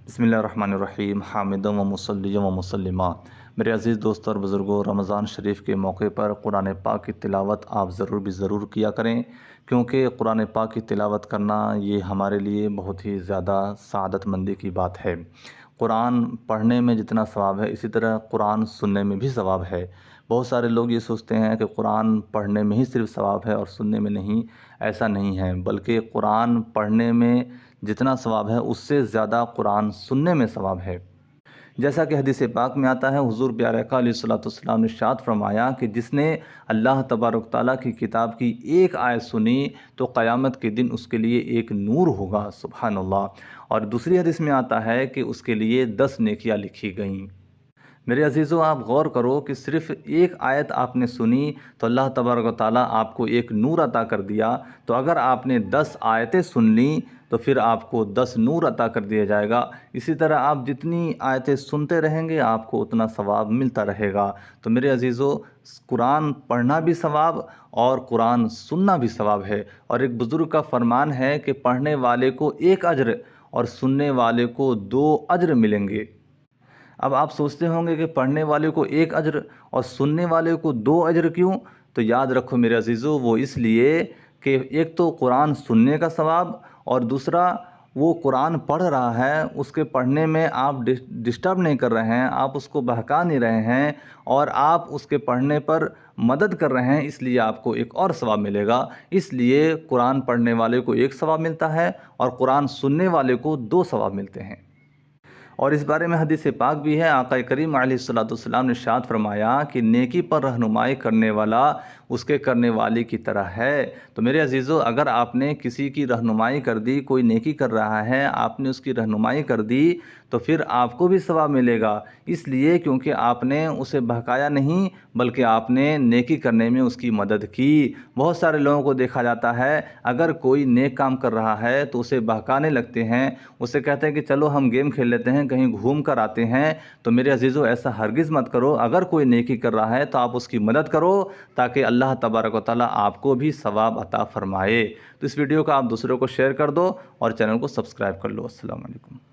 बिस्मिल्लाहिर्रहमानिर्रहीम हामिदुम व मुसल्लिम व मुसल्लिमा। मेरे अज़ीज़ दोस्तों और बुज़ुर्गों, रमज़ान शरीफ के मौके पर कुरान पाक की तिलावत आप ज़रूर किया करें, क्योंकि कुरान पाक की तिलावत करना ये हमारे लिए बहुत ही ज़्यादा सआदतमंदी की बात है। कुरान पढ़ने में जितना सवाब है, इसी तरह कुरान सुनने में भी सवाब है। बहुत सारे लोग ये सोचते हैं कि कुरान पढ़ने में ही सिर्फ सवाब है और सुनने में नहीं। ऐसा नहीं है, बल्कि कुरान पढ़ने में जितना सवाब है उससे ज़्यादा कुरान सुनने में सवाब है। जैसा कि हदीस पाक में आता है, हुज़ूर प्यारे आका अलैहिस्सलाम ने इरशाद फरमाया कि जिसने अल्लाह तबारक तआला की किताब की एक आयत सुनी तो क़यामत के दिन उसके लिए एक नूर होगा। सुभान अल्लाह। और दूसरी हदीस में आता है कि उसके लिए 10 नेकियां लिखी गईं। मेरे अजीज़ों, आप गौर करो कि सिर्फ़ एक आयत आपने सुनी तो अल्लाह तबारक व तआला आपको एक नूर अता कर दिया। तो अगर आपने 10 आयतें सुन ली तो फिर आपको 10 नूर अता कर दिया जाएगा। इसी तरह आप जितनी आयतें सुनते रहेंगे आपको उतना सवाब मिलता रहेगा। तो मेरे अजीज़ों, कुरान पढ़ना भी सवाब और कुरान सुनना भी सवाब है। और एक बुज़ुर्ग का फरमान है कि पढ़ने वाले को 1 अज्र और सुनने वाले को 2 अज्र मिलेंगे। अब आप सोचते होंगे कि पढ़ने वाले को 1 अज्र और सुनने वाले को 2 अज्र क्यों? तो याद रखो मेरे अज़ीज़ों, वो इसलिए कि एक तो कुरान सुनने का सवाब और दूसरा वो कुरान पढ़ रहा है, उसके पढ़ने में आप डिस्टर्ब नहीं कर रहे हैं, आप उसको बहका नहीं रहे हैं और आप उसके पढ़ने पर मदद कर रहे हैं, इसलिए आपको एक और सवाब मिलेगा। इसलिए कुरान पढ़ने वाले को 1 सवाब मिलता है और कुरान सुनने वाले को 2 सवाब मिलते हैं। और इस बारे में हदीस पाक भी है। आका करीम अलैहिस्सलाम ने इरशाद फरमाया कि नेकी पर रहनुमाई करने वाला उसके करने वाले की तरह है। तो मेरे अजीज़ों, अगर आपने किसी की रहनुमाई कर दी, कोई नेकी कर रहा है, आपने उसकी रहनुमाई कर दी, तो फिर आपको भी सवाब मिलेगा। इसलिए क्योंकि आपने उसे बहकाया नहीं, बल्कि आपने नेकी करने में उसकी मदद की। बहुत सारे लोगों को देखा जाता है, अगर कोई नेक काम कर रहा है तो उसे बहकाने लगते हैं, उसे कहते हैं कि चलो हम गेम खेल लेते हैं, कहीं घूम कर आते हैं। तो मेरे अजीज़ों, ऐसा हरगिज़ मत करो। अगर कोई नेकी कर रहा है तो आप उसकी मदद करो, ताकि अल्लाह तबारक व तआला आपको भी सवाब अता फ़रमाए। तो इस वीडियो को आप दूसरों को शेयर कर दो और चैनल को सब्सक्राइब कर लो। अस्सलाम वालेकुम।